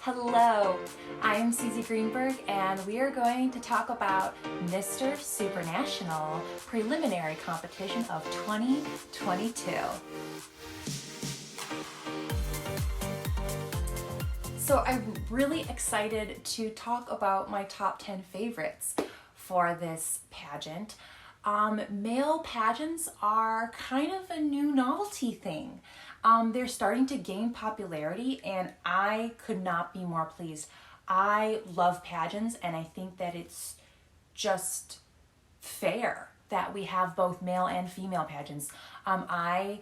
Hello, I'm Susie Greenberg and we are going to talk about Mr. Supranational Preliminary Competition of 2022. So I'm really excited to talk about my top 10 favorites for this pageant. Male pageants are kind of a new novelty thing. They're starting to gain popularity and I could not be more pleased. I love pageants and I think that it's just fair that we have both male and female pageants. I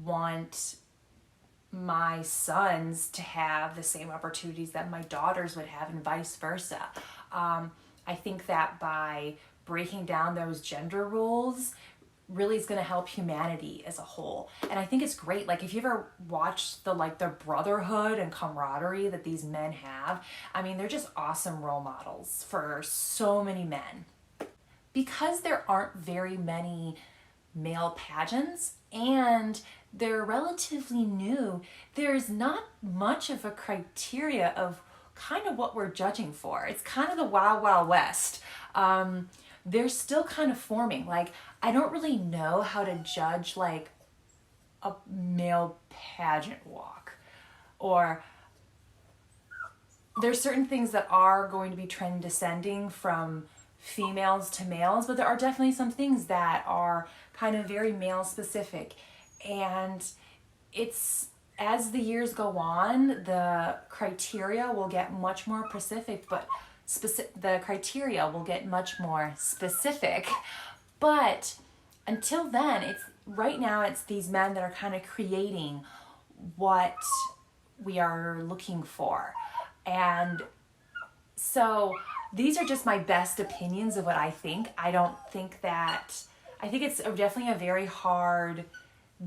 want my sons to have the same opportunities that my daughters would have and vice versa. I think that by breaking down those gender roles really is going to help humanity as a whole. And I think it's great. Like if you ever watch the brotherhood and camaraderie that these men have, I mean, they're just awesome role models for so many men. Because there aren't very many male pageants and they're relatively new, there's not much of a criteria of kind of what we're judging for. It's kind of the Wild Wild West. They're still kind of forming. Like, I don't really know how to judge like a male pageant walk, or there's certain things that are going to be trend descending from females to males, but there are definitely some things that are kind of very male specific. And it's, as the years go on, the criteria will get much more specific, but the criteria will get much more specific. But until then, right now it's these men that are kind of creating what we are looking for. And so these are just my best opinions of what I think. I think it's definitely a very hard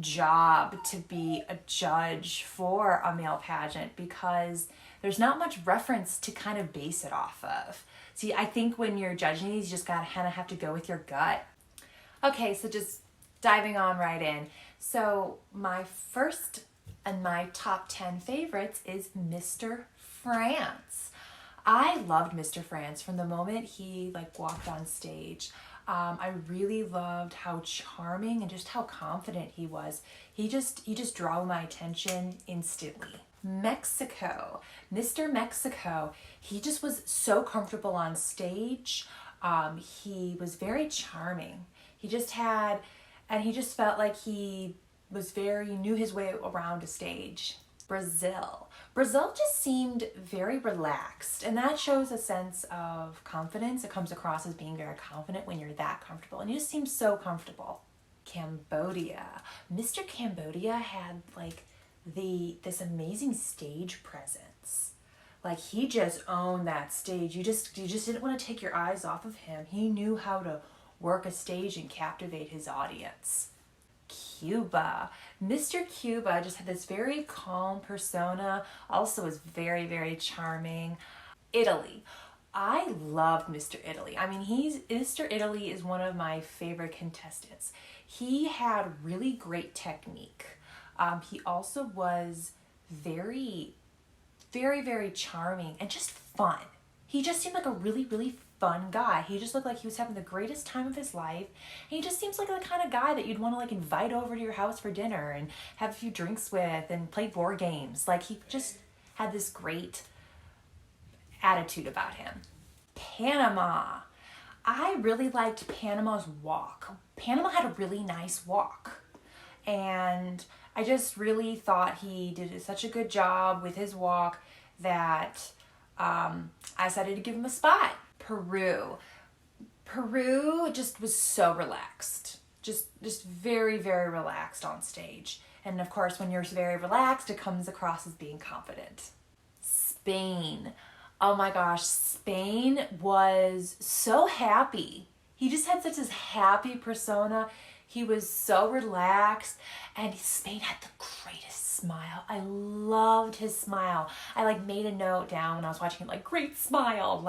job to be a judge for a male pageant because there's not much reference to kind of base it off of. See, I think when you're judging these, you just gotta kind of have to go with your gut. Okay, so just diving on right in. So my first and my top 10 favorites is Mr. France. I loved Mr. France from the moment he walked on stage. I really loved how charming and just how confident he was. He just drew my attention instantly. Mexico, Mr. Mexico, he just was so comfortable on stage. He was very charming. He just felt like he knew his way around a stage. Brazil just seemed very relaxed, and that shows a sense of confidence. It comes across as being very confident when you're that comfortable, and he just seems so comfortable. Cambodia, Mr. Cambodia had this amazing stage presence. Like he just owned that stage. You just didn't want to take your eyes off of him. He knew how to work a stage and captivate his audience. Cuba. Mr. Cuba just had this very calm persona, also was very, very charming. Italy. I loved Mr. Italy. I mean, Mr. Italy is one of my favorite contestants. He had really great technique. He also was very, very, very charming and just fun. He just seemed like a really, really fun guy. He just looked like he was having the greatest time of his life. And he just seems like the kind of guy that you'd want to invite over to your house for dinner and have a few drinks with and play board games. He just had this great attitude about him. Panama. I really liked Panama's walk. Panama had a really nice walk. And I just really thought he did such a good job with his walk that I decided to give him a spot. Peru just was so relaxed. Just very, very relaxed on stage. And of course, when you're very relaxed, it comes across as being confident. Spain. Oh my gosh, Spain was so happy. He just had such this happy persona. He was so relaxed, and Spain had the greatest smile. I loved his smile. I made a note down when I was watching it, great smile.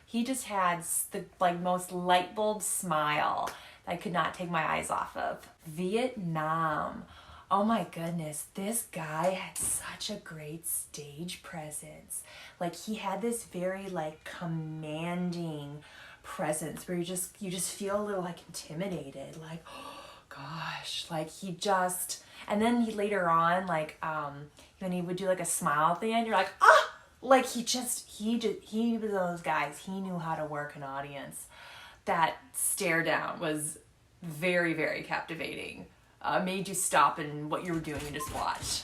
He just had the most light bulb smile that I could not take my eyes off of. Vietnam. Oh my goodness, this guy had such a great stage presence. Like he had this very like commanding presence where you just feel a little like intimidated, like oh gosh, like he just, and then he later on like when he would do like a smile at the end, you're like ah, like he was one of those guys, he knew how to work an audience. That stare down was very, very captivating. Made you stop and what you were doing and just watch.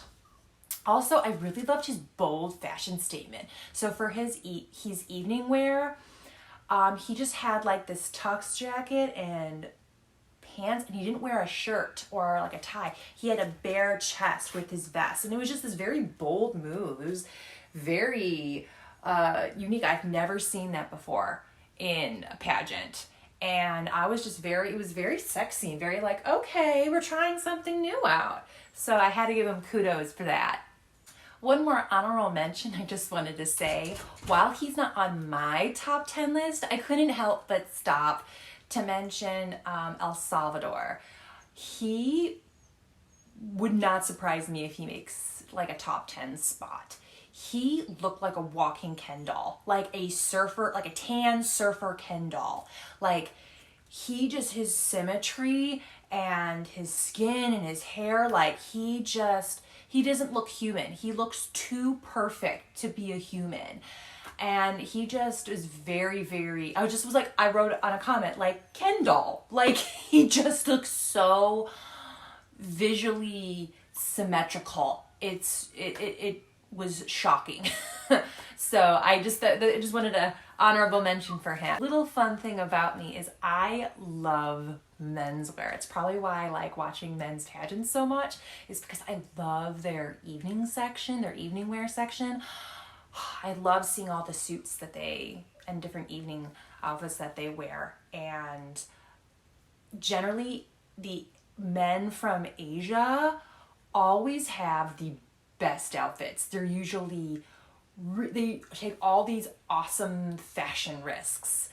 Also, I really loved his bold fashion statement. So for his evening wear, he just had like this tux jacket and pants, and he didn't wear a shirt or like a tie. He had a bare chest with his vest, and it was just this very bold move. It was very unique. I've never seen that before in a pageant. And I was just it was very sexy and very like, okay, we're trying something new out. So I had to give him kudos for that. One more honorable mention I just wanted to say, while he's not on my top 10 list, I couldn't help but stop to mention El Salvador. He would not surprise me if he makes like a top 10 spot. He looked like a walking Ken doll, like a surfer, like a tan surfer Ken doll. Like his symmetry and his skin and his hair, like he doesn't look human. He looks too perfect to be a human. And he just is very, very, I wrote on a comment, like Ken doll. Like he just looks so visually symmetrical. It was shocking. So I just wanted a honorable mention for him. Little fun thing about me is I love menswear. It's probably why I like watching men's pageants so much, is because I love their evening wear section. I love seeing all the suits and different evening outfits that they wear. And generally the men from Asia always have the best outfits. They're usually, they take all these awesome fashion risks.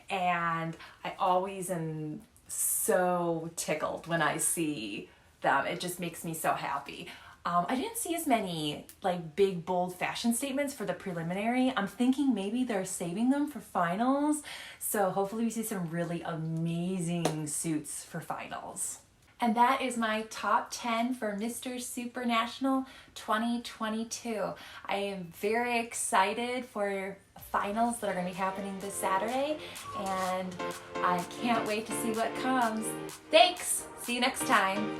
And I always am so tickled when I see them. It just makes me so happy. I didn't see as many like big, bold fashion statements for the preliminary. I'm thinking maybe they're saving them for finals. So hopefully we see some really amazing suits for finals. And that is my top 10 for Mr. Supranational 2022. I am very excited for finals that are going to be happening this Saturday, and I can't wait to see what comes. Thanks! See you next time.